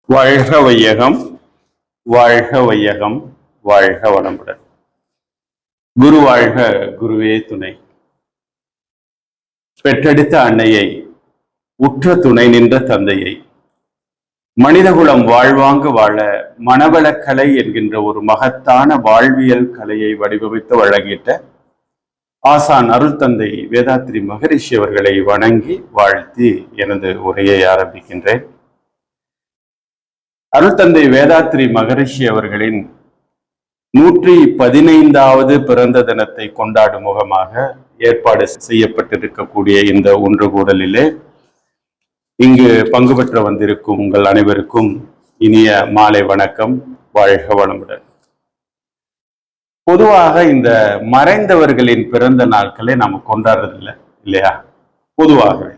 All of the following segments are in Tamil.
வாழ்க வையகம், வாழ்க வையகம், வாழ்க வளமுடன். குரு வாழ்க, குருவே துணை. பெற்றெடுத்த அன்னையை, உற்ற துணை நின்ற தந்தையை, மனிதகுலம் வாழ்வாங்கு வாழ மனவளக்கலை என்கின்ற ஒரு மகத்தான வாழ்வியல் கலையை வடிவமைத்து வழங்கிட்ட ஆசான் அருள் தந்தை வேதாத்ரி மகரிஷி அவர்களை வணங்கி வாழ்த்தி எனது உரையை ஆரம்பிக்கின்றேன். அருள் தந்தை வேதாத்ரி மகரிஷி அவர்களின் 115வது பிறந்த தினத்தை கொண்டாடும் முகமாக ஏற்பாடு செய்யப்பட்டிருக்கக்கூடிய இந்த ஒன்று கூடலிலே இங்கு பங்கு பெற்ற வந்திருக்கும் உங்கள் அனைவருக்கும் இனிய மாலை வணக்கம். வாழ்க வளமுடன். பொதுவாக இந்த மறைந்தவர்களின் பிறந்த நாட்களை நம்ம கொண்டாடுறதில்லை இல்லையா? பொதுவாகவே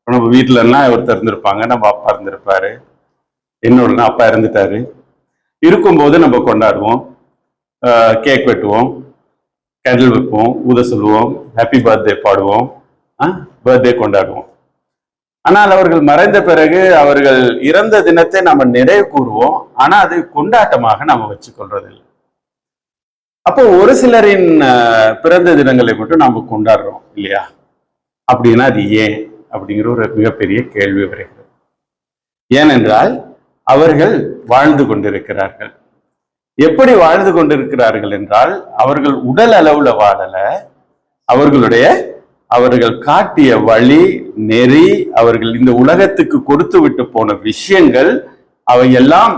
நம்ம வீட்டுல எல்லாம் ஒருத்தர் இருந்திருப்பாங்க, நம்ம அப்பா இருந்திருப்பாரு, என்னோடனா அப்பா இறந்துட்டாரு. இருக்கும்போது நம்ம கொண்டாடுவோம், கேக் வெட்டுவோம், கேண்டில் வைப்போம், ஊத சொல்லுவோம், ஹாப்பி பர்த்டே பாடுவோம், பர்த்டே கொண்டாடுவோம். ஆனால் அவர்கள் மறைந்த பிறகு அவர்கள் இறந்த தினத்தை நம்ம நிறைவு கூறுவோம், ஆனா அது கொண்டாட்டமாக நம்ம வச்சுக்கொள்றதில்லை. அப்போ ஒரு சிலரின் பிறந்த தினங்களை மட்டும் நம்ம கொண்டாடுறோம் இல்லையா? அப்படின்னா அது ஏன் அப்படிங்கிற ஒரு மிகப்பெரிய கேள்வி வருகிறது. ஏனென்றால் அவர்கள் வாழ்ந்து கொண்டிருக்கிறார்கள். எப்படி வாழ்ந்து கொண்டிருக்கிறார்கள் என்றால், அவர்கள் உடல் அளவுல வாழல, அவர்கள் காட்டிய வழி நெறி, அவர்கள் இந்த உலகத்துக்கு கொடுத்து விட்டு போன விஷயங்கள், அவையெல்லாம்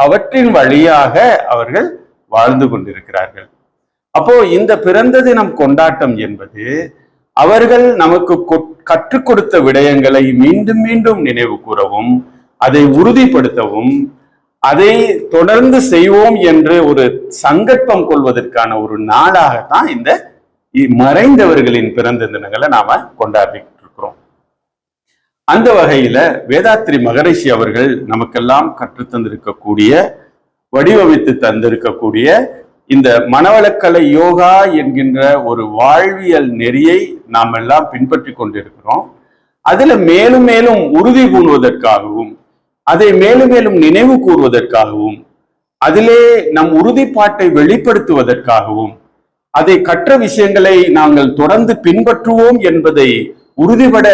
அவற்றின் வழியாக அவர்கள் வாழ்ந்து கொண்டிருக்கிறார்கள். அப்போ இந்த பிறந்த தினம் கொண்டாட்டம் என்பது அவர்கள் நமக்கு கற்றுக் கொடுத்த விடயங்களை மீண்டும் மீண்டும் நினைவு கூறவும், அதை உறுதிப்படுத்தவும், அதை தொடர்ந்து செய்வோம் என்று ஒரு சங்கல்பம் கொள்வதற்கான ஒரு நாளாகத்தான் இந்த மறைந்தவர்களின் பிறந்த தினங்களை நாம கொண்டாடிட்டு இருக்கிறோம். அந்த வகையில வேதாத்ரி மகரிஷி அவர்கள் நமக்கெல்லாம் கற்றுத்தந்திருக்கக்கூடிய, வடிவமைத்து தந்திருக்கக்கூடிய இந்த மனவளக்கலை யோகா என்கின்ற ஒரு வாழ்வியல் நெறியை நாம் எல்லாம் பின்பற்றி கொண்டிருக்கிறோம். அதுல மேலும் மேலும் உறுதி கூறுவதற்காகவும், அதை மேலும் மேலும் நினைவு கூறுவதற்காகவும், அதிலே நம் உறுதிப்பாட்டை வெளிப்படுத்துவதற்காகவும், அதை கற்ற விஷயங்களை நாங்கள் தொடர்ந்து பின்பற்றுவோம் என்பதை உறுதிபட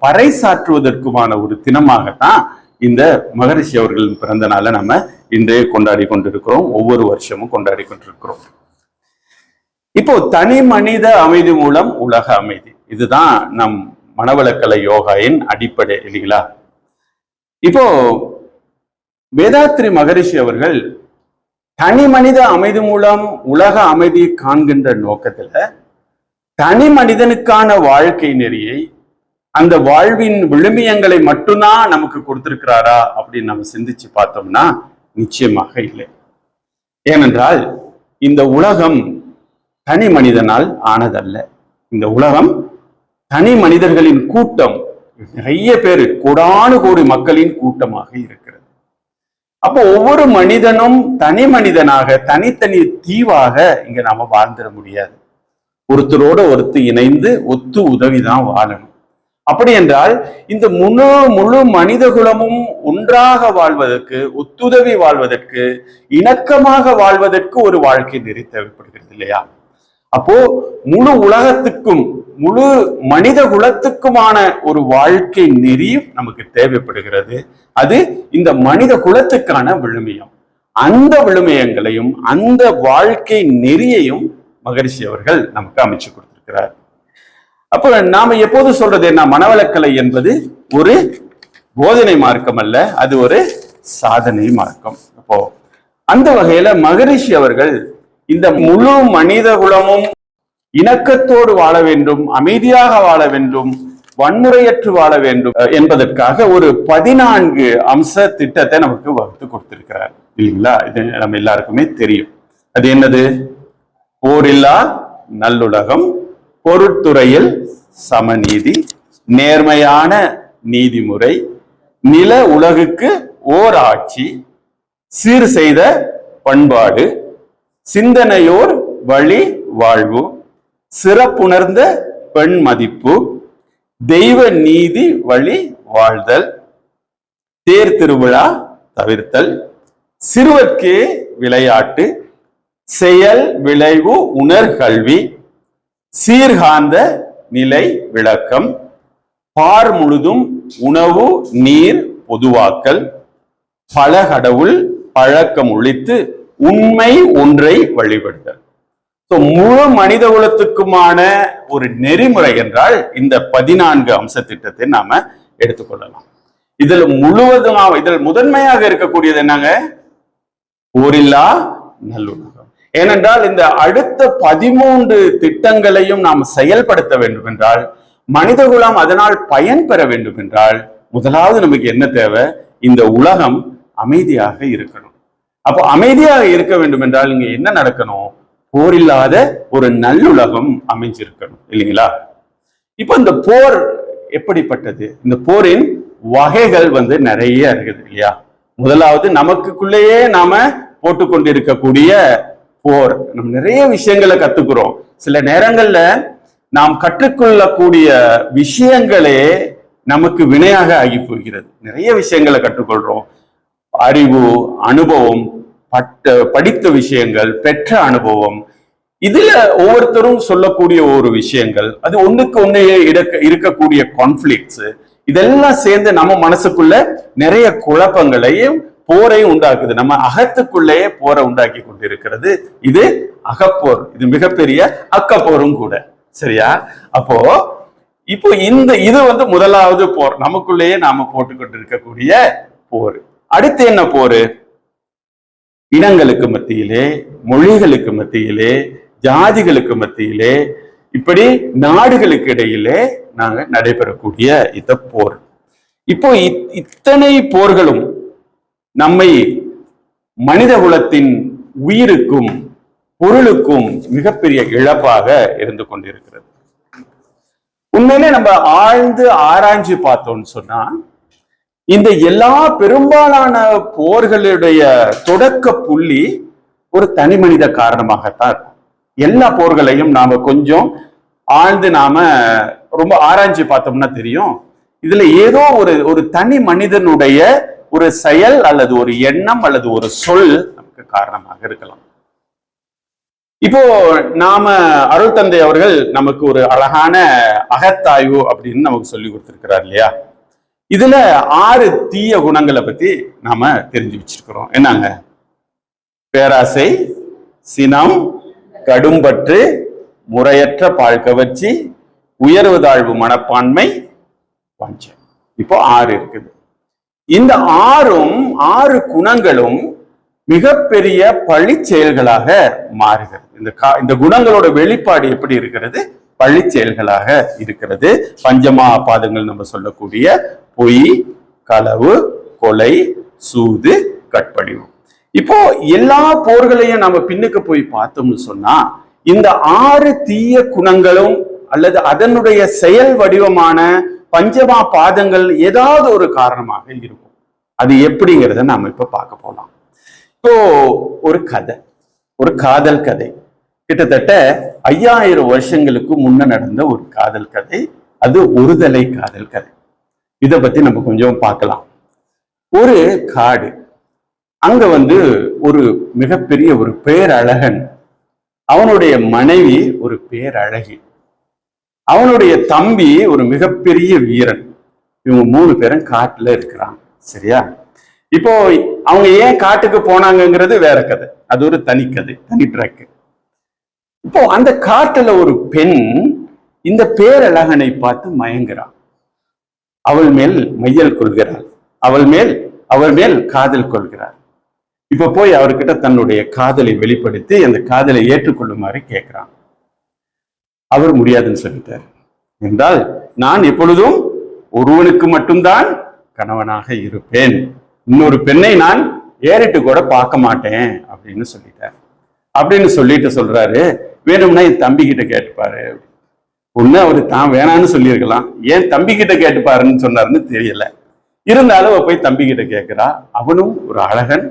பறைசாற்றுவதற்குமான ஒரு தினமாகத்தான் இந்த மகரிஷி அவர்களின் பிறந்த நாளை நம்ம இன்றைய கொண்டாடி கொண்டிருக்கிறோம். ஒவ்வொரு வருஷமும் கொண்டாடி கொண்டிருக்கிறோம். இப்போ தனி மனித அமைதி மூலம் உலக அமைதி, இதுதான் நம் மனவளக்கலை யோகாவின் அடிப்படை இல்லைங்களா? இப்போ வேதாத்ரி மகரிஷி அவர்கள் தனி மனித அமைதி மூலம் உலக அமைதி காண்கின்ற நோக்கத்துல தனி மனிதனுக்கான வாழ்க்கை நெறியை, அந்த வாழ்வின் விழுமியங்களை மட்டும்தான் நமக்கு கொடுத்திருக்கிறாரா அப்படின்னு நம்ம சிந்திச்சு பார்த்தோம்னா நிச்சயமாக இல்லை. ஏனென்றால் இந்த உலகம் தனி மனிதனால் ஆனதல்ல. இந்த உலகம் தனி மனிதர்களின் கூட்டம், நிறைய பேரு, கோடானு கோடி மக்களின் கூட்டமாக இருக்கிறது. அப்போ ஒவ்வொரு மனிதனும் தனி மனிதனாக, தனித்தனி தீவாக இங்க நாம வாழ்ந்துட முடியாது. ஒருத்தரோட ஒருத்தர் இணைந்து ஒத்து உதவிதான் வாழணும். அப்படி என்றால் இந்த முழு மனித குலமும் ஒன்றாக வாழ்வதற்கு, ஒத்துதவி வாழ்வதற்கு, இணக்கமாக வாழ்வதற்கு ஒரு வாழ்க்கை நெறி தேவைப்படுகிறது இல்லையா? அப்போ முழு உலகத்துக்கும், முழு மனித குலத்துக்குமான ஒரு வாழ்க்கை நெறியும் நமக்கு தேவைப்படுகிறது. அது இந்த மனித குலத்துக்கான விழுமியம். அந்த விழுமியங்களையும் அந்த வாழ்க்கை நெறியையும் மகரிஷி அவர்கள் நமக்கு அமைச்சு கொடுத்திருக்கிறார். அப்ப நாம எப்போது சொல்றது என்ன? மனவளக்கலை என்பது ஒரு போதனை மார்க்கம் அல்ல, அது ஒரு சாதனை மார்க்கம். அப்போ அந்த வகையில மகரிஷி அவர்கள் இந்த முழு மனித குலமும் இணக்கத்தோடு வாழ வேண்டும், அமைதியாக வாழ வேண்டும், வன்முறையற்று வாழ வேண்டும் என்பதற்காக ஒரு 14 அம்ச திட்டத்தை நமக்கு வகுத்து கொடுத்திருக்கிறார் இல்லைங்களா? இது நம்ம எல்லாருக்குமே தெரியும். அது என்னது? போரில்லா நல்லுலகம், பொருட்துறையில் சமநீதி, நேர்மையான நீதிமுறை, நில உலகுக்கு ஓர் ஆட்சி, சீர் செய்த பண்பாடு, சிந்தனையோர் வழி வாழ்வு, சிறப்புணர்ந்த பெண் மதிப்பு, தெய்வ நீதி வழி வாழ்தல், தேர் திருவிழா தவிர்த்தல், சிறுவர்க்கு விளையாட்டு, செயல் விளைவு உணர்கல்வி, சீர்காந்த நிலை விளக்கம், பார் முழுதும் உணவு நீர் பொதுவாக்கல், பலகடவுள் பழக்கம் ஒழித்து உண்மை ஒன்றை வழிபடுதல். முழு மனித குலத்துக்குமான ஒரு நெறிமுறை என்றால் இந்த 14 அம்ச திட்டத்தை நாம எடுத்துக்கொள்ளலாம். இதில் முதன்மையாக இருக்கக்கூடியது என்னங்க? போரில்லா நல்லுலகம். ஏனென்றால் இந்த அடுத்த 13 திட்டங்களையும் நாம் செயல்படுத்த வேண்டும் என்றால், மனிதகுலம் அதனால் பயன் பெற வேண்டும் என்றால், முதலாவது நமக்கு என்ன தேவை? இந்த உலகம் அமைதியாக இருக்கணும். அப்போ அமைதியாக இருக்க வேண்டும் என்றால் இங்க என்ன நடக்கணும்? போரில்லாத ஒரு நல்லுலகம் அமைஞ்சிருக்கணும், இல்லைங்களா? இப்ப இந்த போர் எப்படிப்பட்டது? இந்த போரின் வகைகள் நிறைய இருக்குது, இல்லையா? முதலாவது நமக்குள்ளேயே நாம போட்டுக்கொண்டிருக்கக்கூடிய போர். நம்ம நிறைய விஷயங்களை கத்துக்கிறோம். சில நேரங்கள்ல நாம் கற்றுக்கொள்ளக்கூடிய விஷயங்களே நமக்கு வினையாக ஆகி போகிறது. நிறைய விஷயங்களை கற்றுக்கொள்றோம். அறிவு, அனுபவம், படித்த விஷயங்கள், பெற்ற அனுபவம், இதுல ஒவ்வொருத்தரும் சொல்லக்கூடிய ஒரு விஷயங்கள், அது ஒண்ணுக்கு ஒண்ணு இருக்கக்கூடிய கான்ஃபிளிக்ட்ஸ், இதெல்லாம் சேர்ந்து நம்ம மனசுக்குள்ள நிறைய குழப்பங்களையும் போரையும் உண்டாக்குது. நம்ம அகத்துக்குள்ளேயே போரை உண்டாக்கி கொண்டிருக்கிறது. இது அகப்போர். இது மிகப்பெரிய அக்கப்போரும் கூட, சரியா? அப்போ இப்போ இது முதலாவது போர், நமக்குள்ளேயே நாம போட்டுக்கொண்டு இருக்கக்கூடிய போர். அடுத்து என்ன போரு? இனங்களுக்கு மத்தியிலே, மொழிகளுக்கு மத்தியிலே, ஜாதிகளுக்கு மத்தியிலே, இப்படி நாடுகளுக்கு இடையிலே நாங்க நடைபெறக்கூடிய இந்த போர். இப்போ இத்தனை போர்களும் நம்மை மனித குலத்தின் உயிருக்கும் பொருளுக்கும் மிகப்பெரிய இழப்பாக இருந்து கொண்டிருக்கிறது. உண்மையிலே நம்ம ஆழ்ந்து ஆராய்ச்சி பார்த்தோம்னு சொன்னா, இந்த எல்லா பெரும்பாலான போர்களுடைய தொடக்க புள்ளி ஒரு தனி மனித காரணமாகத்தான் இருக்கும். எல்லா போர்களையும் நாம கொஞ்சம் ஆழ்ந்து நாம ரொம்ப ஆராய்ச்சி பார்த்தோம்னா தெரியும், இதுல ஏதோ ஒரு தனி மனிதனுடைய ஒரு செயல் அல்லது ஒரு எண்ணம் அல்லது ஒரு சொல் நமக்கு காரணமாக இருக்கலாம். இப்போ நாம அருள் தந்தை அவர்கள் நமக்கு ஒரு அழகான அகத்தாய்வு அப்படின்னு நமக்கு சொல்லி கொடுத்திருக்கிறார், இல்லையா? இதுல 6 தீய குணங்களை பத்தி நாம தெரிஞ்சு வச்சிருக்கிறோம். என்னங்க? பேராசை, சினம், கடும்பற்று, முறையற்ற பால் கவர்ச்சி, உயர்வு தாழ்வு மனப்பான்மை, வாஞ்சை. இப்போ 6 இருக்குது. இந்த 6 குணங்களும் மிகப்பெரிய பழி செயல்களாக மாறுகிறது. இந்த குணங்களோட வெளிப்பாடு எப்படி இருக்கிறது? பழி செயல்களாக இருக்கிறது. பஞ்சமா பாதங்கள் நம்ம சொல்லக்கூடிய பொய், களவு, கொலை, சூது, கற்பழிவு. இப்போ எல்லா போர்களையும் நம்ம பின்னுக்கு போய் பார்த்தோம்னு சொன்னா, இந்த 6 தீய குணங்களும் அல்லது அதனுடைய செயல் வடிவமான பஞ்சமா பாதங்கள் ஏதாவது ஒரு காரணமாக இருக்கும். அது எப்படிங்கிறத நாம இப்ப பார்க்க போலாம். இப்போ ஒரு கதை, ஒரு காதல் கதை, கிட்டத்தட்ட 5000 வருஷங்களுக்கு முன்ன நடந்த ஒரு காதல் கதை. அது ஒருதலை காதல் கதை. இதை பத்தி நம்ம கொஞ்சம் பார்க்கலாம். ஒரு காடு, அங்க ஒரு மிகப்பெரிய ஒரு பேரழகன், அவனுடைய மனைவி ஒரு பேரழகி, அவனுடைய தம்பி ஒரு மிகப்பெரிய வீரன். இவங்க 3 பேரும் காட்டுல இருக்கிறாங்க, சரியா? இப்போ அவங்க ஏன் காட்டுக்கு போனாங்கிறது வேற கதை, அது ஒரு தனி கதை, தனி ட்ராக். இப்போ அந்த காட்டுல ஒரு பெண் இந்த பேரழகனை பார்த்து மயங்குறான். அவள் மேல் மையல் கொள்கிறாள், அவள் மேல் காதல் கொள்கிறார். இப்ப போய் அவர்கிட்ட தன்னுடைய காதலை வெளிப்படுத்தி அந்த காதலை ஏற்றுக்கொள்ளுமாறு கேட்கிறான். அவர் முடியாதுன்னு சொல்லிட்டார். என்றால் நான் எப்பொழுதும் ஒருவனுக்கு மட்டும்தான் கணவனாக இருப்பேன், இன்னொரு பெண்ணை நான் ஏறிட்டு கூட பார்க்க மாட்டேன் அப்படின்னு சொல்லிட்டார். அப்படின்னு சொல்றாரு, வேணும்னா என் தம்பி கிட்ட கேட்டுப்பாரு. ஒண்ணு அவரு தான் வேணான்னு சொல்லியிருக்கலாம், ஏன் தம்பி கிட்ட கேட்டுப்பாருன்னு சொன்னாருன்னு தெரியல. இருந்தாலும் போய் தம்பி கிட்ட கேட்கிறா. அவனும் ஒரு அழகன்,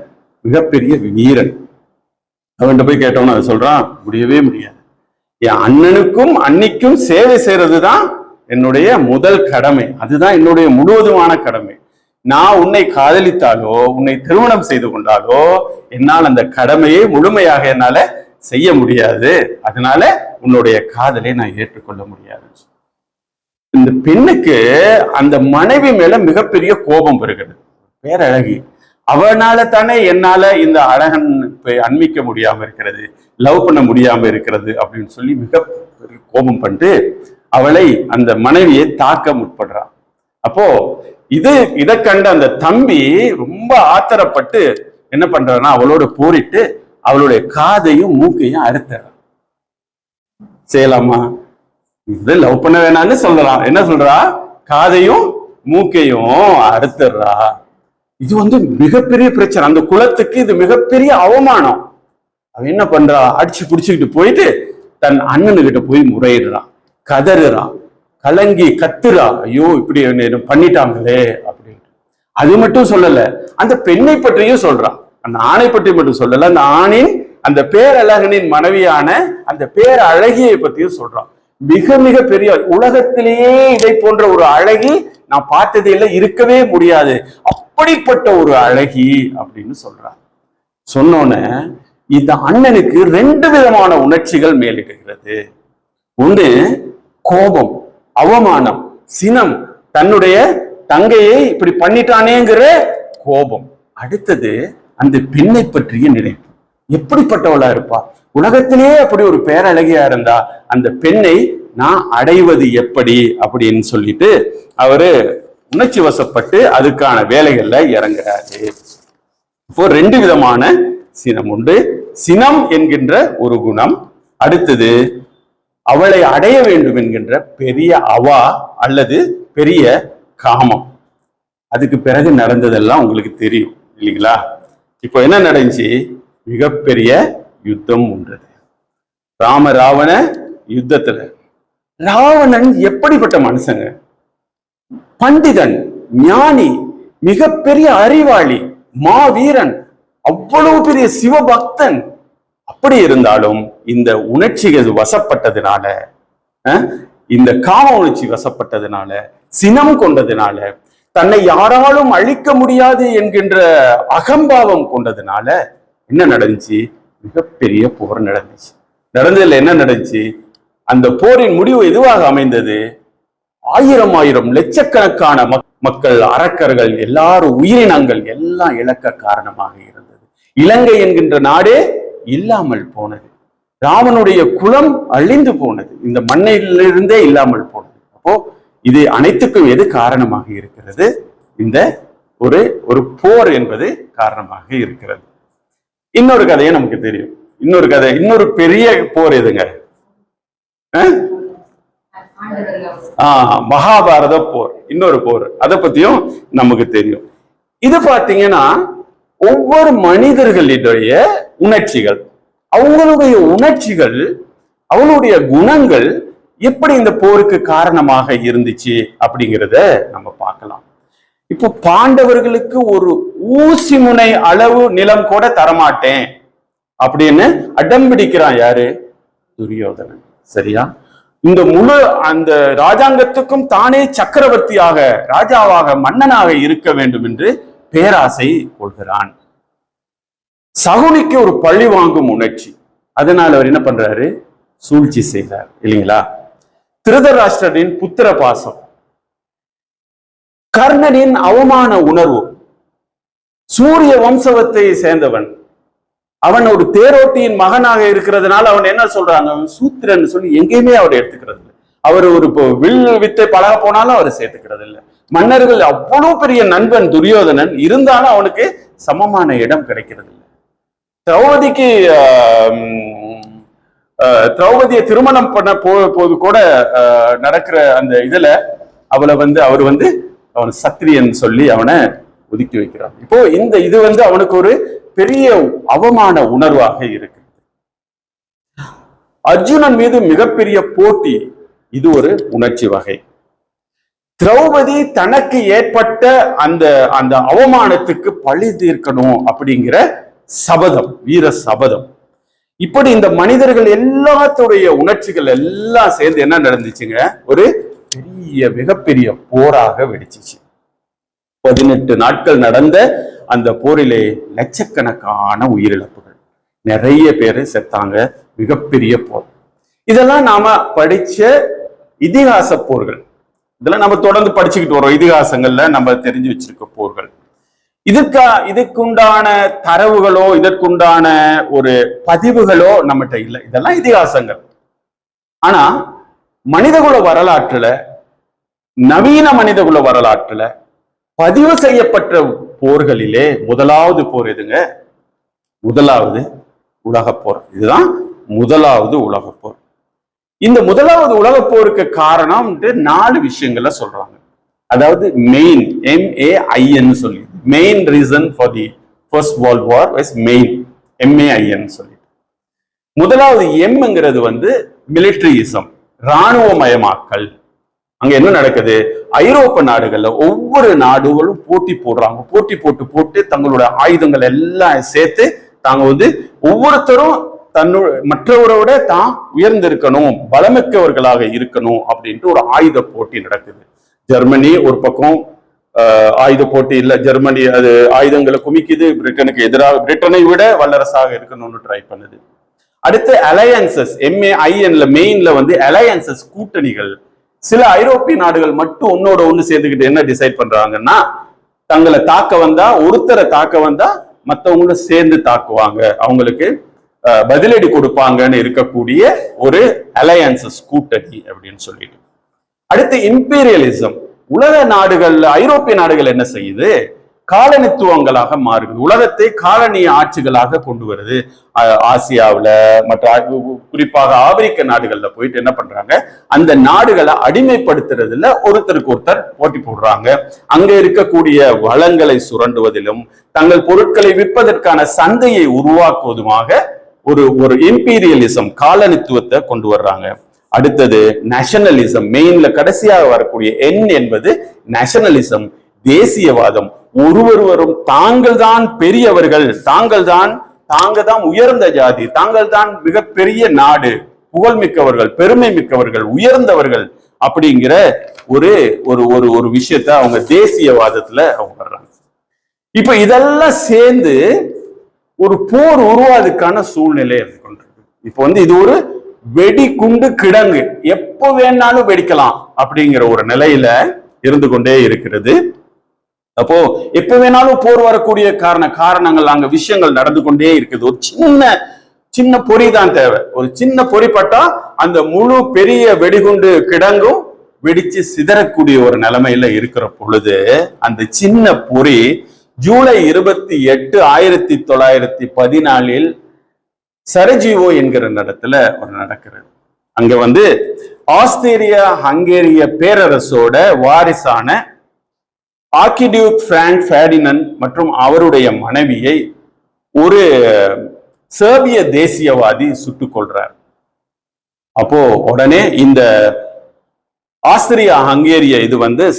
மிகப்பெரிய வீரன். அவன்கிட்ட போய் கேட்டவன அதை சொல்றான், முடியவே முடியாது, என் அண்ணனுக்கும் அன்னிக்கும் சேவை செய்யறதுதான் என்னுடைய முதல் கடமை, அதுதான் என்னுடைய முழுவதுமான கடமை. நான் உன்னை காதலித்தாலோ உன்னை திருமணம் செய்து கொண்டாலோ என்னால் அந்த கடமையை முழுமையாக என்னால செய்ய முடியாது, அதனால உன்னுடைய காதலை நான் ஏற்றுக்கொள்ள முடியாது. இந்த பெண்ணுக்கு அந்த மனைவி மேல மிகப்பெரிய கோபம் வருகிறது. பேரழகி, அவனால தானே என்னால இந்த அழகன் அண்மிக்க முடியாம இருக்கிறது, லவ் பண்ண முடியாம இருக்கிறது அப்படின்னு சொல்லி மிக கோபம் பண்ணிட்டு அவளை, அந்த மனைவியை தாக்க முற்படுறான். அப்போ இதை கண்ட அந்த தம்பி ரொம்ப ஆத்திரப்பட்டு என்ன பண்றான்னா அவளோட போரிட்டு அவளுடைய காதையும் மூக்கையும் அறுத்துறான். செய்யலாமா? இது லவ் பண்ண வேணாம்னு சொல்லலாம். என்ன சொல்றா? காதையும் மூக்கையும் அறுத்துறா. இது மிகப்பெரிய பிரச்சனை, அந்த குலத்துக்கு இது மிகப்பெரிய அவமானம். அவன் என்ன பண்றா? அடிச்சு புடிச்சுக்கிட்டு போயிட்டு தன் அண்ணனுகிட்ட போய் முறையிடுறான், கதறுறான், கலங்கி கத்துறா, ஐயோ இப்படி பண்ணிட்டாங்களே அப்படின்ட்டு. அது மட்டும் சொல்லல, அந்த பெண்ணை பற்றியும் சொல்றான். அந்த ஆணை பற்றி மட்டும் சொல்லல, அந்த ஆணின் அந்த பேரழகனின் மனைவியான அந்த பேரழகியை பற்றியும் சொல்றான். மிக மிக பெரிய, உலகத்திலேயே இதை போன்ற ஒரு அழகி நான் பார்த்ததே இல்லை, இருக்கவே முடியாது, அப்படிப்பட்ட ஒரு அழகி அப்படின்னு சொல்றான். சொன்னோன்னு இந்த அண்ணனுக்கு 2 விதமான உணர்ச்சிகள் மேலிடுகிறது. ஒண்ணு கோபம், அவமானம், சினம், தன்னுடைய தங்கையை இப்படி பண்ணிட்டானேங்கிற கோபம். அடுத்தது அந்த பெண்ணை பற்றிய நினைப்பு. எப்படிப்பட்டவளா இருப்பா, உலகத்திலேயே அப்படி ஒரு பேரழகியா இருந்தா அந்த பெண்ணை நான் அடைவது எப்படி அப்படின்னு சொல்லிட்டு அவரு உணர்ச்சி வசப்பட்டு அதுக்கான வேலைகள்ல இறங்குறாரு. இப்போ 2 விதமான சினம் உண்டு. சினம் என்கின்ற ஒரு குணம், அடுத்தது அவளை அடைய வேண்டும் என்கின்ற பெரிய அவா அல்லது பெரிய காமம். அதுக்கு பிறகு நடந்ததெல்லாம் உங்களுக்கு தெரியும் இல்லைங்களா? இப்போ என்ன நடந்துச்சு? மிகப்பெரிய யுத்தம் உண்டது. ராவண யுத்தத்துல ராவணன் எப்படிப்பட்ட மனுஷங்க? பண்டிதன், ஞானி, மிகப்பெரிய அறிவாளி, மாவீரன், அவ்வளவு பெரிய சிவபக்தன். அப்படி இருந்தாலும் இந்த உணர்ச்சிகள் வசப்பட்டதுனால, இந்த காம உணர்ச்சி வசப்பட்டதுனால, சினம் கொண்டதுனால, தன்னை யாராலும் அழிக்க முடியாது என்கின்ற அகம்பாவம் கொண்டதுனால என்ன நடந்துச்சு? மிகப்பெரிய போர் நடந்துச்சு. நடந்ததுல என்ன நடந்துச்சு? அந்த போரின் முடிவு எதுவாக அமைந்தது? 1000 லட்சக்கணக்கான மக்கள், அரக்கர்கள், எல்லாரும், உயிரினங்கள் எல்லாம் இழக்க காரணமாக இருந்தது. இலங்கை என்கின்ற நாடே இல்லாமல் போனது. ராவனுடைய குலம் அழிந்து போனது, இந்த மண்ணிலிருந்தே இல்லாமல் போனது. அப்போ இது அனைத்துக்கும் எது காரணமாக இருக்கிறது? இந்த ஒரு போர் என்பது காரணமாக இருக்கிறது. இன்னொரு கதையை நமக்கு தெரியும். இன்னொரு கதை, இன்னொரு பெரிய போர் எதுங்க? மகாபாரத போர், இன்னொரு போர். அதை பத்தியும் நமக்கு தெரியும். இது பாத்தீங்கன்னா ஒவ்வொரு மனிதர்களுடைய உணர்ச்சிகள், அவங்களுடைய உணர்ச்சிகள், அவங்களுடைய குணங்கள் எப்படி இந்த போருக்கு காரணமாக இருந்துச்சு அப்படிங்கிறத நம்ம பார்க்கலாம். இப்போ பாண்டவர்களுக்கு ஒரு ஊசி முனை அளவு நிலம் கூட தரமாட்டேன் அப்படின்னு அடம்பிடிக்கிறான் யாரு? துரியோதனன். சரியா? இந்த முழு அந்த ராஜாங்கத்துக்கும் தானே சக்கரவர்த்தியாக, ராஜாவாக, மன்னனாக இருக்க வேண்டும் என்று பேராசை கொள்கிறான். சகுனிக்கு ஒரு பழி வாங்கும் உணர்ச்சி, அதனால அவர் என்ன பண்றாரு? சூழ்ச்சி செய்தார் இல்லைங்களா? திருதராஷ்டிரனின் புத்திர பாசம், கர்ணனின் அவமான உணர்வு, சூரிய வம்சவத்தை சேர்ந்தவன், அவன் ஒரு தேரோட்டியின் மகனாக இருக்கிறதுனால அவன் என்ன சொல்றாங்க? அவன் சூத்திரன் சொல்லி எங்கேயுமே அவர் எடுத்துக்கிறது இல்லை. அவர் ஒரு வில் வித்தை பழக போனாலும் அவர் சேர்த்துக்கிறது இல்லை. மன்னர்கள் அவ்வளவு பெரிய நண்பன் துரியோதனன் இருந்தாலும் அவனுக்கு சமமான இடம் கிடைக்கிறது இல்லை. திரௌபதியை திருமணம் பண்ண போது கூட நடக்கிற அந்த இதுல அவளை அவர் அவன் சத்திரியன் சொல்லி அவனை ஒதுக்கி வைக்கிறான். இப்போ இது அவனுக்கு ஒரு பெரிய அவமான உணர்வாக இருக்கு. அர்ஜுனன் மீது மிகப்பெரிய போட்டி, இது ஒரு உணர்ச்சி வகை. திரௌபதி தனக்கு ஏற்பட்ட அந்த அந்த அவமானத்துக்கு பழி தீர்க்கணும் அப்படிங்கிற சபதம், வீர சபதம். இப்படி இந்த மனிதர்கள் எல்லாத்துடைய உணர்ச்சிகள் எல்லாம் சேர்ந்து என்ன நடந்துச்சுங்க? ஒரு பெரிய மிகப்பெரிய போராக வெடிச்சிச்சு. 18 நாட்கள் நடந்த அந்த போரிலே லட்சக்கணக்கான உயிரிழப்புகள், நிறைய பேர் செத்தாங்க. மிகப்பெரிய போர். இதெல்லாம் நாம படிச்ச இதிகாச போர்கள். இதெல்லாம் நம்ம தொடர்ந்து படிச்சுக்கிட்டு வரோம். இதிகாசங்கள்ல நம்ம தெரிஞ்சு வச்சிருக்க போர்கள். இதுக்குண்டான தரவுகளோ இதற்குண்டான ஒரு பதிவுகளோ நம்மகிட்ட இல்லை. இதெல்லாம் இதிகாசங்கள். ஆனா மனிதகுல வரலாற்றுல, நவீன மனிதகுல வரலாற்றுல பதிவு செய்யப்பட்ட போர்களிலே முதலாவது போர் எதுங்க? முதலாவது உலகப் போர். இதுதான் முதலாவது உலகப் போர். இந்த முதலாவது உலகப் போருக்கு காரணம் 4 விஷயங்கள சொல்றாங்க. அதாவது மெயின், MAIN சொல்லி, main reason for the first world war is main, MAIN சொல்லி. முதலாவது எம்ங்கிறது மிலிட்டரியிசம், இராணுவமயமாக்கல். அங்க என்ன நடக்குது? ஐரோப்பா நாடுகள்ல ஒவ்வொரு நாடுகளும் போட்டி போடுறாங்க. போட்டி போட்டு தங்களோட ஆயுதங்கள் எல்லாம் சேர்த்து தாங்க ஒவ்வொருத்தரும் மற்றவரோட தான் உயர்ந்திருக்கணும், பலமிக்கவர்களாக இருக்கணும் அப்படின்ட்டு ஒரு ஆயுத போட்டி நடக்குது. ஜெர்மனி ஒரு பக்கம் ஆயுத போட்டி இல்ல, ஜெர்மனி அது ஆயுதங்களை குமிக்குது, பிரிட்டனுக்கு எதிராக, பிரிட்டனை விட வல்லரசாக இருக்கணும்னு ட்ரை பண்ணுது. அடுத்து அலையன்சஸ், MAINல மெயின்ல அலையன்சஸ், கூட்டணிகள். சில ஐரோப்பிய நாடுகள் மட்டும் ஒன்னோட ஒண்ணு சேர்ந்துக்கிட்டு என்ன டிசைட் பண்றாங்கன்னா, தங்களை தாக்க வந்தா, ஒருத்தரை தாக்க வந்தா மற்றவங்கள சேர்ந்து தாக்குவாங்க, அவங்களுக்கு பதிலடி கொடுப்பாங்கன்னு இருக்கக்கூடிய ஒரு அலையன்சஸ், கூட்டணி அப்படின்னு சொல்லிட்டு. அடுத்து இம்பீரியலிசம். உலக நாடுகள்ல ஐரோப்பிய நாடுகள் என்ன செய்யுது? காலனித்துவங்களாக மாறுது. உலகத்தை காலனிய ஆட்சிகளாக கொண்டு வருது. ஆசியாவில் மற்ற குறிப்பாக ஆப்பிரிக்க நாடுகள்ல போயிட்டு என்ன பண்றாங்க? அந்த நாடுகளை அடிமைப்படுத்துறதுல ஒருத்தருக்கு ஒருத்தர் போட்டி போடுறாங்க. அங்க இருக்கக்கூடிய வளங்களை சுரண்டுவதிலும் தங்கள் பொருட்களை விற்பதற்கான சந்தையை உருவாக்குவதுமாக ஒரு இம்பீரியலிசம், காலனித்துவத்தை கொண்டு வர்றாங்க. அடுத்தது நேஷனலிசம். மெயின்ல கடைசியாக வரக்கூடிய என் என்பது நேஷனலிசம், தேசியவாதம். ஒருவரும் தாங்கள் தான் பெரியவர்கள், தாங்க தான் உயர்ந்த ஜாதி, தாங்கள் தான் மிகப்பெரிய நாடு, புகழ்மிக்கவர்கள், பெருமை மிக்கவர்கள், உயர்ந்தவர்கள் அப்படிங்கிற ஒரு ஒரு ஒரு விஷயத்த அவங்க தேசியவாதத்துல அவங்க வர்றாங்க. இப்ப இதெல்லாம் சேர்ந்து ஒரு போர் உருவாதுக்கான சூழ்நிலை கொண்டிருக்கு. இப்ப இது ஒரு வெடிகுண்டு கிடங்கு, எப்ப வேணாலும் வெடிக்கலாம் அப்படிங்கிற ஒரு நிலையில இருந்து கொண்டே இருக்கிறது. அப்போ எப்ப வேணாலும் போர் வரக்கூடிய காரணங்கள், அங்க விஷயங்கள் நடந்து கொண்டே இருக்குது. ஒரு சின்ன பொறி தான் தேவை. ஒரு சின்ன பொறி பட்டா அந்த முழு பெரிய வெடிகுண்டு கிடங்கும் வெடிச்சு சிதறக்கூடிய ஒரு நிலைமையில இருக்கிற பொழுது, அந்த சின்ன பொறி ஜூலை 28, 1914 சரஜிவோ என்கிற இடத்துல ஒரு நடக்கிறது. அங்க ஆஸ்திரியா ஹங்கேரிய பேரரசோட வாரிசான ஆர்கிடியூக் பிராங்க் ஃபெர்டினண்ட் மற்றும் அவருடைய மனைவியை ஒரு செர்பிய தேசியவாதி சுட்டுக் கொள்றார். அப்போ உடனே இந்த ஆஸ்திரியா ஹங்கேரிய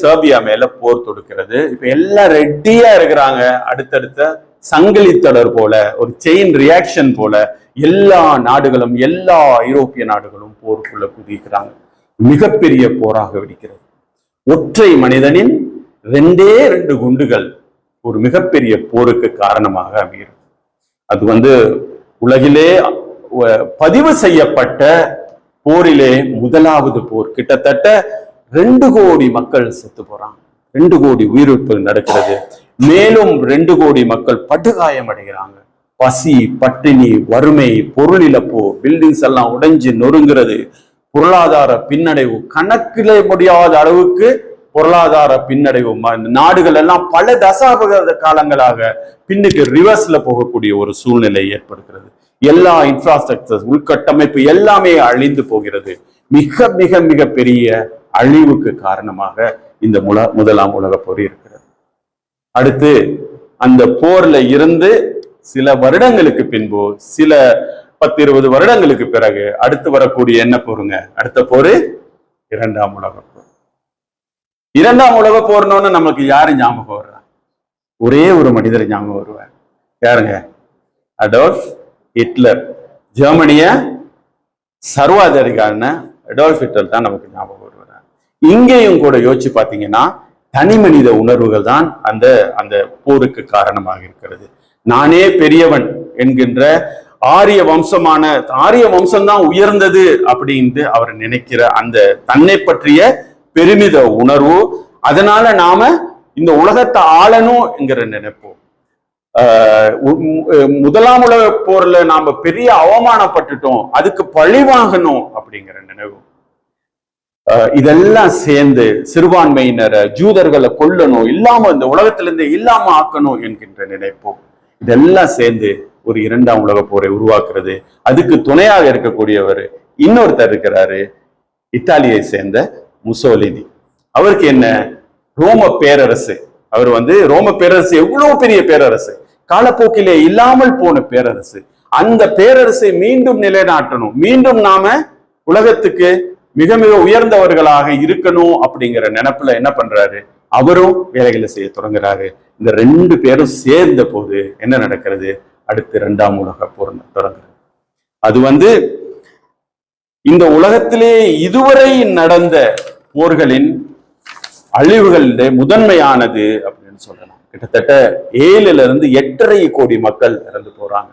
செர்பியா மேல போர் தொடுக்கிறது. இப்ப எல்லாம் ரெட்டியா இருக்கிறாங்க. அடுத்தடுத்த சங்கிலி தொடர் போல, ஒரு செயின் ரியாக்ஷன் போல எல்லா நாடுகளும், எல்லா ஐரோப்பிய நாடுகளும் போருக்குள்ள குதிக்கிறாங்க. மிகப்பெரிய போராக வெடிக்கிறது. ஒற்றை மனிதனின் 2 குண்டுகள் ஒரு மிகப்பெரிய போருக்கு காரணமாக அமைகிறது. அது உலகிலே பதிவு செய்யப்பட்ட போரிலே முதலாவது போர். கிட்டத்தட்ட 2 கோடி மக்கள் செத்து போறாங்க. 2 கோடி உயிரிழப்பு நடக்கிறது. மேலும் 2 கோடி மக்கள் படுகாயம் அடைகிறாங்க. பசி, பட்டினி, வறுமை, பொருள் இழப்பு, பில்டிங்ஸ் எல்லாம் உடைஞ்சு நொறுங்கிறது. பொருளாதார பின்னடைவு, கணக்கில முடியாத அளவுக்கு பொருளாதார பின்னடைவு. நாடுகள் எல்லாம் பல தசாப்த காலங்களாக பின்னுக்கு ரிவர்ஸ்ல போகக்கூடிய ஒரு சூழ்நிலை ஏற்படுகிறது. எல்லா இன்ஃப்ராஸ்ட்ரக்சர், உள்கட்டமைப்பு எல்லாமே அழிந்து போகிறது. மிக மிக மிக பெரிய அழிவுக்கு காரணமாக இந்த முதலாம் உலக போர் இருக்கிறது. அடுத்து அந்த போர்ல இருந்து சில வருடங்களுக்கு பின்பு, சில 10-20 வருடங்களுக்கு பிறகு அடுத்து வரக்கூடிய என்ன போருங்க? அடுத்த போரு 2ஆம் உலக போர். 2ஆம் உலக போர்னோன்னு நமக்கு யாரு ஞாபகம் வர்றா? ஒரே ஒரு மனிதர் ஞாபகம் வருவார். யாருங்க? Adolf Hitler. ஜெர்மனிய சர்வாதிகாரியான அடால்ஃப் ஹிட்லர் தான் நமக்கு ஞாபகம் வருவார். இங்கேயும் கூட யோசிச்சு பாத்தீங்கன்னா தனி மனித உணர்வுகள் தான் அந்த அந்த போருக்கு காரணமாக இருக்கிறது. நானே பெரியவன் என்கின்ற ஆரிய வம்சம்தான் உயர்ந்தது அப்படின்னு அவர் நினைக்கிற அந்த தன்னை பற்றிய பெருமித உணர்வு, அதனால நாம இந்த உலகத்தை ஆளணும் என்கிற நினைப்போம். முதலாம் உலக போர்ல நாம பெரிய அவமானப்பட்டுட்டோம், அதுக்கு பழிவாகணும் அப்படிங்கிற நினைவு. இதெல்லாம் சேர்ந்து சிறுபான்மையினரை ஜூதர்களை கொல்லணும், இல்லாம இந்த உலகத்திலிருந்து இல்லாம ஆக்கணும் என்கின்ற நினைப்போம். இதெல்லாம் சேர்ந்து ஒரு இரண்டாம் உலக போரை உருவாக்குறது. அதுக்கு துணையாக இருக்கக்கூடியவர் இன்னொருத்தர் இருக்கிறாரு, இத்தாலியை சேர்ந்த முசோலினி. அவருக்கு என்ன, ரோம பேரரசு. அவர் ரோம பேரரசு எவ்வளவு பெரிய பேரரசு, காலப்போக்கிலே இல்லாமல் போன பேரரசு. அந்த பேரரசை மீண்டும் நிலைநாட்டணும், மீண்டும் நாம உலகத்துக்கு மிக மிக உயர்ந்தவர்களாக இருக்கணும் அப்படிங்கிற நினைப்புல என்ன பண்றாரு, அவரும் வேலைகளை செய்ய தொடங்குறாரு. இந்த ரெண்டு பேரும் சேர்ந்த போது என்ன நடக்கிறது, அடுத்து இரண்டாம் உலக போர் தொடங்குறது. அது இந்த உலகத்திலே இதுவரை நடந்த போர்களின் அழிவுகளிலே முதன்மையானது அப்படின்னு சொல்லலாம். கிட்டத்தட்ட 7-8.5 கோடி மக்கள் இறந்து போறாங்க.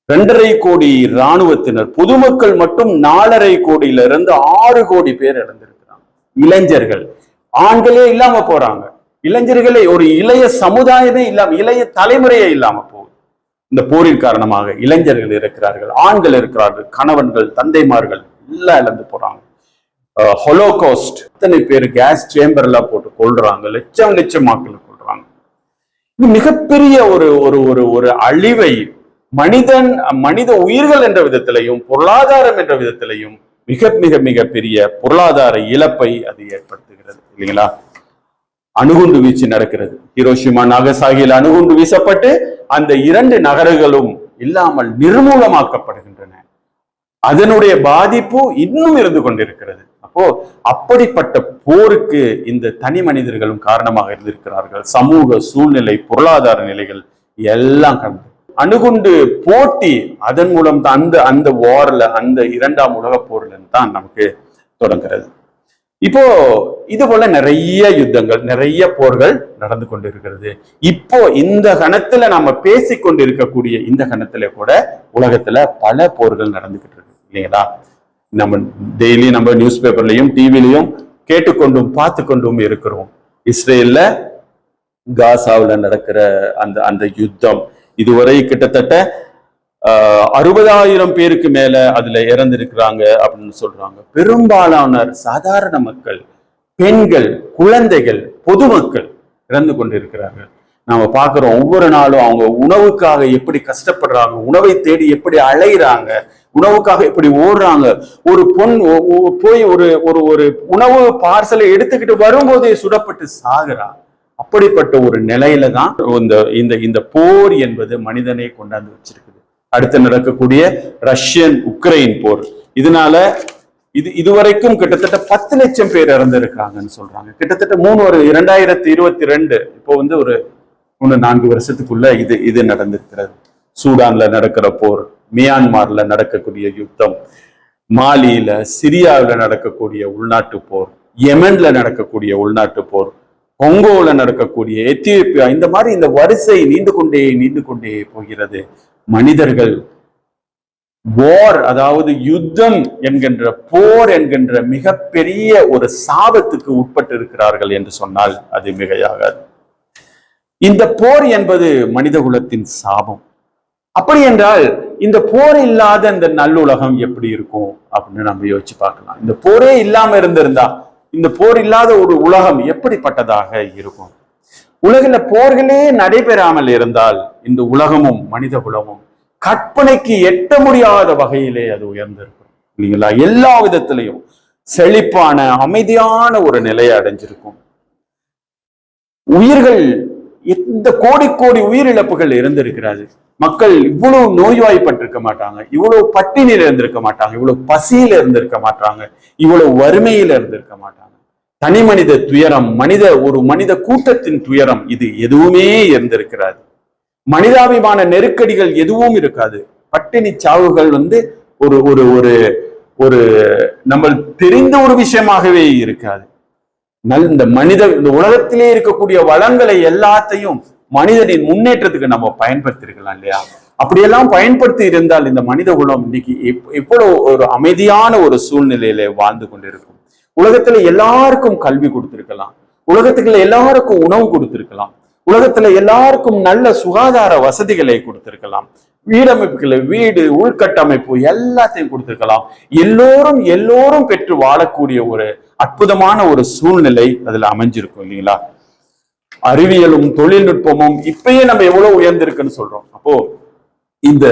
2.5 கோடி இராணுவத்தினர், பொதுமக்கள் மட்டும் 4.5 கோடியிலிருந்து 6 கோடி பேர் இறந்திருக்கிறாங்க. இளைஞர்கள், ஆண்களே இல்லாம போறாங்க, இளைஞர்களே, ஒரு இளைய சமுதாயமே இல்லாம, இளைய தலைமுறையே இல்லாம போகுது. இந்த போரின் காரணமாக இளைஞர்கள் இருக்கிறார்கள், ஆண்கள் இருக்கிறார்கள், கணவன்கள், தந்தைமார்கள் எல்லாம் இழந்து போறாங்க. ஹொலோகாஸ்ட், இத்தனை பேர் கேஸ் சேம்பர்ல போட்டு கொள்றாங்க, லட்சம் மக்கள் கொள்றாங்க. இது மிகப்பெரிய ஒரு ஒரு ஒரு ஒரு அழிவை மனித உயிர்கள் என்ற விதத்திலையும் பொருளாதாரம் என்ற விதத்திலையும் மிக மிக மிக பெரிய பொருளாதார இழப்பை அது ஏற்படுத்துகிறது இல்லைங்களா. அணுகுண்டு வீச்சு நடக்கிறது. ஹிரோஷிமா நாகசாகியில் அணுகுண்டு வீசப்பட்டு அந்த 2 நகரங்களும் இல்லாமல் நிர்மூலமாக்கப்படுகின்றன. அதனுடைய பாதிப்பு இன்னும் இருந்து கொண்டிருக்கிறது. அப்போ அப்படிப்பட்ட போருக்கு இந்த தனி மனிதர்களும் காரணமாக இருந்திருக்கிறார்கள். சமூக சூழ்நிலை, பொருளாதார நிலைகள் எல்லாம் கடந்து அணுகுண்டு போட்டி, அதன் மூலம் தான் அந்த வார்ல, அந்த இரண்டாம் உலக போர்ல தான் நமக்கு தொடங்குறது. இப்போ இது போல நிறைய யுத்தங்கள், நிறைய போர்கள் நடந்து கொண்டிருக்கிறது. இப்போ இந்த கணத்துல நம்ம பேசிக்கொண்டு இருக்கக்கூடிய இந்த கணத்துல கூட உலகத்துல பல போர்கள் நடந்துகிட்டு இருக்கு இல்லைங்களா. நம்ம டெய்லி நம்ம நியூஸ் பேப்பர்லயும் டிவிலையும் கேட்டுக்கொண்டும் பார்த்து கொண்டும் இருக்கிறோம். இஸ்ரேல்ல காசாவில் நடக்கிற அந்த யுத்தம் இதுவரை கிட்டத்தட்ட 60,000 பேருக்கு மேல அதுல இறந்திருக்கிறாங்க அப்படின்னு சொல்றாங்க. பெரும்பாலான சாதாரண மக்கள், பெண்கள், குழந்தைகள், பொதுமக்கள் இறந்து கொண்டிருக்கிறார்கள். நாம பாக்குறோம் ஒவ்வொரு நாளும் அவங்க உணவுக்காக எப்படி கஷ்டப்படுறாங்க, உணவை தேடி எப்படி அலையிறாங்க, உணவுக்காக எப்படி ஓடுறாங்க. ஒரு பொண் போய் ஒரு ஒரு உணவு பார்சலை எடுத்துக்கிட்டு வரும்போதே சுடப்பட்டு சாகுறாங்க. அப்படிப்பட்ட ஒரு நிலையில தான் இந்த போர் என்பது மனிதனை கொண்டாந்து வச்சிருக்குது. அடுத்து நடக்கக்கூடிய ரஷ்யன் உக்ரைன் போர், இதனால இதுவரைக்கும் கிட்டத்தட்ட 10 லட்சம் பேர் இறந்திருக்காங்கன்னு சொல்றாங்க. கிட்டத்தட்ட 2022 இப்போ ஒரு 3-4 வருஷத்துக்குள்ள இது நடந்திருக்கிறது. சூடான்ல நடக்கிற போர், மியான்மர்ல நடக்கக்கூடிய யுத்தம், மாலியில, சிரியாவில் நடக்கக்கூடிய உள்நாட்டு போர், யெமன்ல நடக்கக்கூடிய உள்நாட்டு போர், கொங்கோல நடக்கக்கூடிய, எத்தியோப்பியா, இந்த மாதிரி இந்த வரிசை நீண்டு கொண்டே போகிறது. மனிதர்கள் வார், அதாவது யுத்தம் என்கின்ற, போர் என்கின்ற மிகப்பெரிய ஒரு சாபத்துக்கு உட்பட்டு இருக்கிறார்கள் என்று சொன்னால் அது மிகையாகாது. இந்த போர் என்பது மனித குலத்தின் சாபம். அப்படி என்றால் இந்த போர் இல்லாத இந்த நல்லுலகம் எப்படி இருக்கும் அப்படின்னு நம்ம யோசிச்சு பார்க்கலாம். இந்த போரே இல்லாம இருந்திருந்தா, இந்த போர் இல்லாத ஒரு உலகம் எப்படிப்பட்டதாக இருக்கும்? உலகில போர்களே நடைபெறாமல் இருந்தால் இந்த உலகமும் மனித குலமும் கற்பனைக்கு எட்ட முடியாத வகையிலே அது உயர்ந்திருக்கும் இல்லைங்களா. எல்லா விதத்திலையும் செழிப்பான அமைதியான ஒரு நிலையை அடைஞ்சிருக்கும். உயிர்கள், இந்த கோடி உயிரிழப்புகள் இருந்திருக்கிறது. மக்கள் இவ்வளவு நோய்வாய்ப்பட்டிருக்க மாட்டாங்க, இவ்வளவு பட்டினியில இருந்திருக்க மாட்டாங்க, இவ்வளவு பசியில இருந்திருக்க மாட்டாங்க, இவ்வளவு வறுமையில இருந்திருக்க மாட்டாங்க. தனி மனித துயரம், ஒரு மனித கூட்டத்தின் துயரம், இது எதுவுமே இருந்திருக்கிறாது. மனிதாபிமான நெருக்கடிகள் எதுவும் இருக்காது. பட்டினி சாவுகள் ஒரு ஒரு ஒரு ஒரு நம்ம தெரிந்த ஒரு விஷயமாகவே இருக்காது. இந்த உலகத்திலே இருக்கக்கூடிய வளங்களை எல்லாத்தையும் மனிதனின் முன்னேற்றத்துக்கு நம்ம பயன்படுத்திருக்கலாம் இல்லையா? அப்படியெல்லாம் பயன்படுத்தி இருந்தால் இந்த மனித குலம் இன்னைக்கு எவ்வளவு ஒரு அமைதியான ஒரு சூழ்நிலையில வாழ்ந்து கொண்டிருக்கும். உலகத்துல எல்லாருக்கும் கல்வி கொடுத்திருக்கலாம், உலகத்துக்குள்ள எல்லாருக்கும் உணவு கொடுத்திருக்கலாம், உலகத்துல எல்லாருக்கும் நல்ல சுகாதார வசதிகளை கொடுத்திருக்கலாம், வீடமைப்புகளை, வீடு உள்கட்டமைப்பு எல்லாத்தையும் கொடுத்திருக்கலாம். எல்லோரும் பெற்று வாழக்கூடிய ஒரு அற்புதமான ஒரு சூழ்நிலை அதுல அமைஞ்சிருக்கும் இல்லைங்களா? அறிவியலும் தொழில்நுட்பமும் இப்பயே நம்ம எவ்வளவு உயர்ந்திருக்குன்னு சொல்றோம். அப்போ இந்த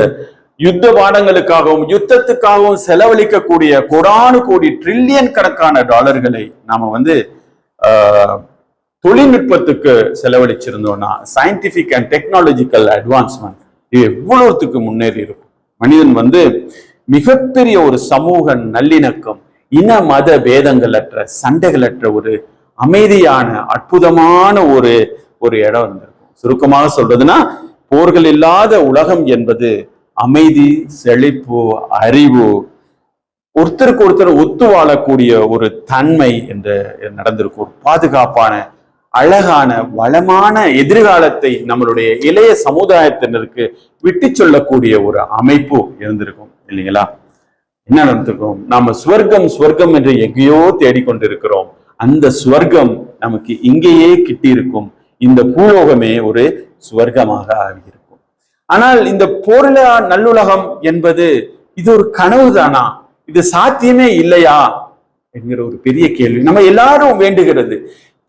யுத்த பாடங்களுக்காகவும் யுத்தத்துக்காகவும் செலவழிக்கக்கூடிய கோடானு கோடி ட்ரில்லியன் கணக்கான டாலர்களை நாம தொழில்நுட்பத்துக்கு செலவழிச்சிருந்தோம்னா, சயின்டிபிக் அண்ட் டெக்னாலஜிக்கல் அட்வான்ஸ்மெண்ட் இது எவ்வளவுத்துக்கு முன்னேறி இருக்கும். மனிதன் மிகப்பெரிய ஒரு சமூக நல்லிணக்கம், இன மத பேதங்களற்ற சண்டைகளற்ற ஒரு அமைதியான அற்புதமான ஒரு இடம் இருந்திருக்கும். சுருக்கமாக சொல்றதுன்னா, போர்கள் இல்லாத உலகம் என்பது அமைதி, செழிப்பு, அறிவு, ஒருத்தருக்கு ஒருத்தர் ஒத்து வாழக்கூடிய ஒரு தன்மை என்று நடந்திருக்கும். ஒரு பாதுகாப்பான அழகான வளமான எதிர்காலத்தை நம்மளுடைய இளைய சமுதாயத்தினருக்கு விட்டு சொல்லக்கூடிய ஒரு அமைப்பு இருந்திருக்கும் இல்லைங்களா? என்ன நடந்திருக்கும்? நாம ஸ்வர்க்கம் என்று எங்கேயோ தேடிக்கொண்டிருக்கிறோம். அந்த ஸ்வர்க்கம் நமக்கு இங்கேயே கிட்டி இருக்கும். இந்த பூலோகமே ஒரு ஸ்வர்க்கமாக ஆகியிருக்கும். ஆனால் இந்த போரிலா நல்லுலகம் என்பது இது ஒரு கனவு தானா? இது சாத்தியமே இல்லையா என்கிற ஒரு பெரிய கேள்வி நம்ம எல்லாரும் வேண்டுகிறது.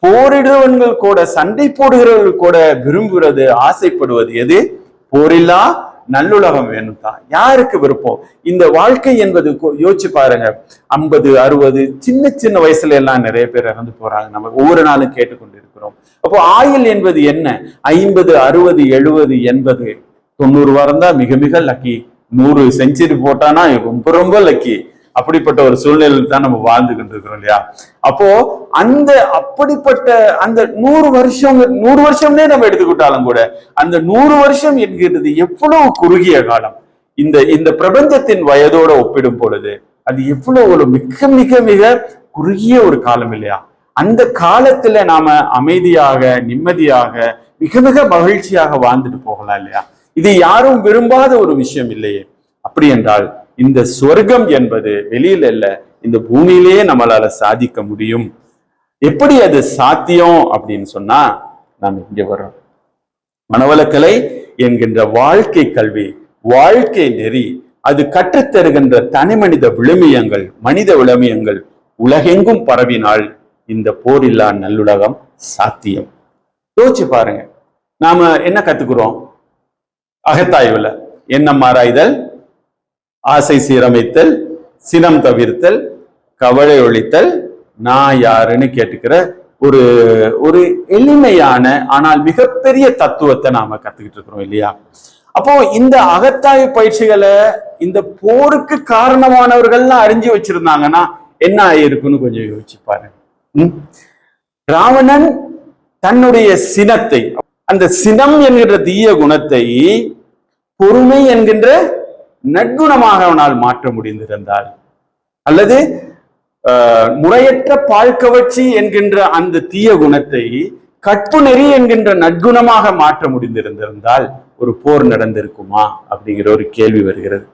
போரிடுவர்கள் கூட, சண்டை போடுகிறவர்கள் கூட விரும்புகிறது, ஆசைப்படுவது எது? போரில்லா நல்லுலகம் வேணும் தான். யாருக்கு விருப்பம்? இந்த வாழ்க்கை என்பது யோசிச்சு பாருங்க, 50, 60 சின்ன வயசுல எல்லாம் நிறைய பேர் இறந்து போறாங்க. நம்ம ஒவ்வொரு நாளும் கேட்டுக்கொண்டு இருக்கிறோம். அப்போ ஆயுள் என்பது என்ன? 50, 60, 70, 80, 90 வாரம் தான் மிக மிக லக்கி. 100 செஞ்சுரி போட்டானா ரொம்ப லக்கி. அப்படிப்பட்ட ஒரு சூழ்நிலையில் தான் நம்ம வாழ்ந்துகிட்டு இருக்கிறோம் இல்லையா? அப்போ அப்படிப்பட்ட அந்த 100 வருஷம்னே நம்ம எடுத்துக்கிட்டாலும் கூட அந்த 100 வருஷம் என்கிறது எவ்வளவு குறுகிய காலம். இந்த பிரபஞ்சத்தின் வயதோட ஒப்பிடும் பொழுது அது எவ்வளவு ஒரு மிக மிக மிக குறுகிய ஒரு காலம் இல்லையா? அந்த காலத்துல நாம அமைதியாக, நிம்மதியாக, மிக மிக மகிழ்ச்சியாக வாழ்ந்துட்டு போகலாம் இல்லையா? இது யாரும் விரும்பாத ஒரு விஷயம் இல்லையே. அப்படி என்றால் இந்த சொர்க்கம் என்பது வெளியில இல்ல, இந்த பூமியிலேயே நம்மளால சாதிக்க முடியும். எப்படி அது சாத்தியம் அப்படின்னு சொன்னா, நாம் இங்க வர்றோம். மனவளக்கலை என்கின்ற வாழ்க்கை கல்வி, வாழ்க்கை நெறி, அது கற்றுத்தருகின்ற தனி மனித விழுமியங்கள், மனித விழுமியங்கள் உலகெங்கும் பரவினால் இந்த போரில்லா நல்லுலகம் சாத்தியம். யோசிச்சு பாருங்க, நாம என்ன கத்துக்கிறோம்? அகத்தாய்வுல எண்ணம் ஆராய்தல், ஆசை சீரமைத்தல், சினம் தவிர்த்தல், கவலை ஒழித்தல், நான் யாருன்னு கேட்டுக்கிற ஒரு எளிமையான ஆனால் மிகப்பெரிய தத்துவத்தை நாம கத்துக்கிட்டு இருக்கிறோம் இல்லையா? அப்போ இந்த அகத்தாய்வு பயிற்சிகளை இந்த போருக்கு காரணமானவர்கள்லாம் அறிஞ்சு வச்சிருந்தாங்கன்னா என்ன ஆயிருக்குன்னு கொஞ்சம் யோசிச்சு பாருங்க. ராவணன் தன்னுடைய சினத்தை, அந்த சினம் என்கின்ற தீய குணத்தை பொறுமை என்கின்ற நற்குணமாக அவனால் மாற்ற முடிந்திருந்தால், அல்லது முறையற்ற பால் கவர்ச்சி என்கின்ற அந்த தீய குணத்தை கற்பு நெறி என்கின்ற நற்குணமாக மாற்ற முடிந்திருந்திருந்தால் ஒரு போர் நடந்திருக்குமா அப்படிங்கிற ஒரு கேள்வி வருகிறது.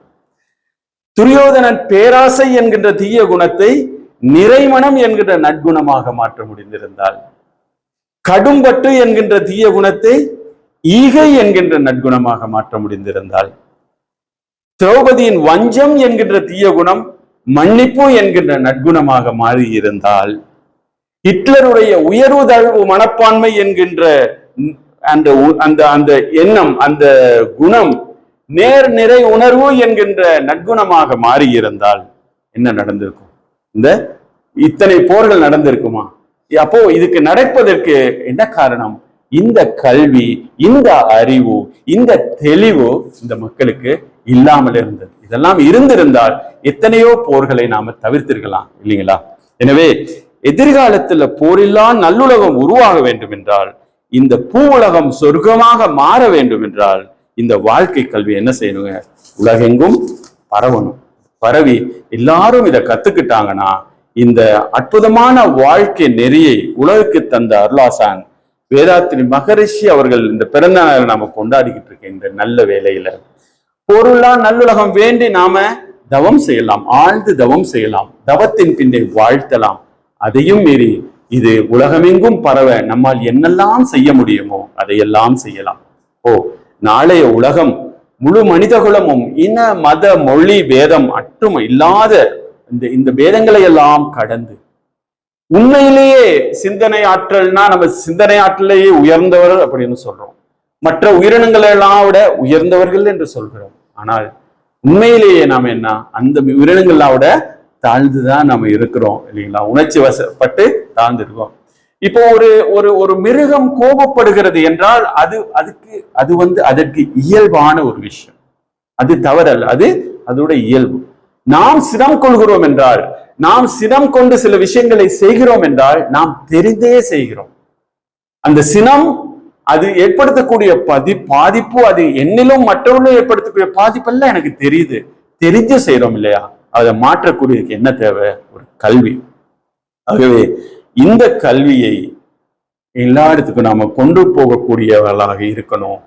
துரியோதனன் பேராசை என்கின்ற தீய குணத்தை நிறைமனம் என்கின்ற நற்குணமாக மாற்ற முடிந்திருந்தால், கடும்பட்டு என்கின்ற தீய குணத்தை ஈகை என்கின்ற நற்குணமாக மாற்ற முடிந்திருந்தால், திரௌபதியின் வஞ்சம் என்கின்ற தீய குணம் மன்னிப்பு என்கின்ற நற்குணமாக மாறி இருந்தால், ஹிட்லருடைய உயர்வு தாழ்வு மனப்பான்மை என்கின்ற அந்த எண்ணம், அந்த குணம் நேர் நிறை உணர்வு என்கின்ற நற்குணமாக மாறி இருந்தால் என்ன நடந்திருக்கும்? இத்தனை போர்கள் நடந்திருக்குமா? அப்போ இதுக்கு நடப்பதற்கு என்ன காரணம்? இந்த கல்வி, இந்த அறிவு, இந்த தெளிவு இந்த மக்களுக்கு இல்லாமல் இருந்தது. இதெல்லாம் இருந்திருந்தால் எத்தனையோ போர்களை நாம தவிர்த்திருக்கலாம் இல்லைங்களா? எனவே எதிர்காலத்துல போரில்லா நல்லுலகம் உருவாக வேண்டும் என்றால், இந்த பூ உலகம் சொர்க்கமாக மாற வேண்டும் என்றால், இந்த வாழ்க்கை கல்வி என்ன செய்யணுங்க? உலகெங்கும் பரவணும். பரவி எல்லாரும் இதை கத்துக்கிட்டாங்கன்னா இந்த அற்புதமான வாழ்க்கை நெறியை உலகுக்கு தந்த அருளாசான் வேதாத்திரி மகரிஷி அவர்கள் இந்த பிறந்த நாளை நாம கொண்டாடிக்கிட்டு இருக்க இந்த நல்ல வேலையில பொருளா நல்லுலகம் வேண்டி நாம தவம் செய்யலாம், ஆழ்ந்து தவம் செய்யலாம், தவத்தின் பின்னே வாழ்த்தலாம். அதையும் மீறி இது உலகமெங்கும் பரவ நம்மால் என்னெல்லாம் செய்ய முடியுமோ அதையெல்லாம் செய்யலாம். நாளைய உலகம் முழு மனிதகுலமும் இன மத மொழி பேதம் அற்றும் இல்லாத இந்த பேதங்களை எல்லாம் கடந்து உண்மையிலேயே சிந்தனை ஆற்றல்னா நம்ம சிந்தனை ஆற்றலையே உயர்ந்தவர் அப்படின்னு சொல்றோம், மற்ற உயிரினங்களை எல்லாம் விட உயர்ந்தவர்கள் என்று சொல்கிறோம். ஆனால் உண்மையிலேயே நாம என்ன அந்த உயிரினங்களெல்லாம் விட தாழ்ந்துதான் நம்ம இருக்கிறோம் இல்லைங்களா? உணர்ச்சி வசப்பட்டு தாழ்ந்து இருக்கோம். இப்போ ஒரு மிருகம் கோபப்படுகிறது என்றால் அதற்கு இயல்பான ஒரு விஷயம், அது தவறல்ல, அதோட இயல்பு. நாம் சினம் கொள்கிறோம் என்றால், நாம் சினம் கொண்டு சில விஷயங்களை செய்கிறோம் என்றால் நாம் தெரிந்தே செய்கிறோம். அந்த சினம் அது ஏற்படுத்தக்கூடிய பாதிப்பு அது என்னிலும் மற்றவர்களும் ஏற்படுத்தக்கூடிய பாதிப்பெல்லாம் எனக்கு தெரியுது, தெரிஞ்சு செய்யறோம் இல்லையா? அதை மாற்றக்கூடியதுக்கு என்ன தேவை? ஒரு கல்வி. ஆகவே இந்த கல்வியை எல்லா இடத்துக்கும் நாம கொண்டு போகக்கூடியவர்களாக இருக்கணும்.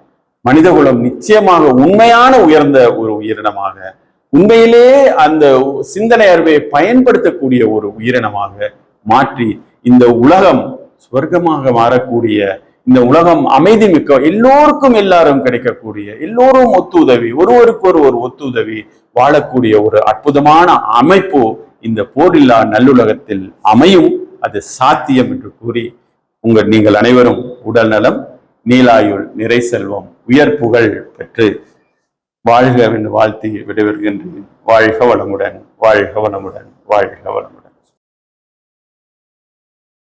மனிதகுலம் நிச்சயமாக உண்மையான உயர்ந்த ஒரு உயிரினமாக, உண்மையிலேயே அந்த சிந்தனை அறிவை பயன்படுத்தக்கூடிய ஒரு உயிரினமாக மாற்றி இந்த உலகம் சொர்க்கமாக மாறக்கூடிய, இந்த உலகம் அமைதி மிக்க, எல்லோருக்கும் எல்லாரும் கிடைக்கக்கூடிய, எல்லோரும் ஒத்துதவி, ஒருவருக்கு ஒருவர் ஒத்துதவி வாழக்கூடிய ஒரு அற்புதமான அமைப்பு இந்த போரில்லா நல்லுலகத்தில் அமையும். அது சாத்தியம் என்று கூறி நீங்கள் அனைவரும் உடல் நலம், நீலாயுள், நிறை செல்வம், உயர் புகழ் பெற்று வாழ்க என்று வாழ்த்தி விடைபெறுகின்றேன். வாழ்க வளமுடன், வாழ்க வளமுடன், வாழ்க வளமுடன்.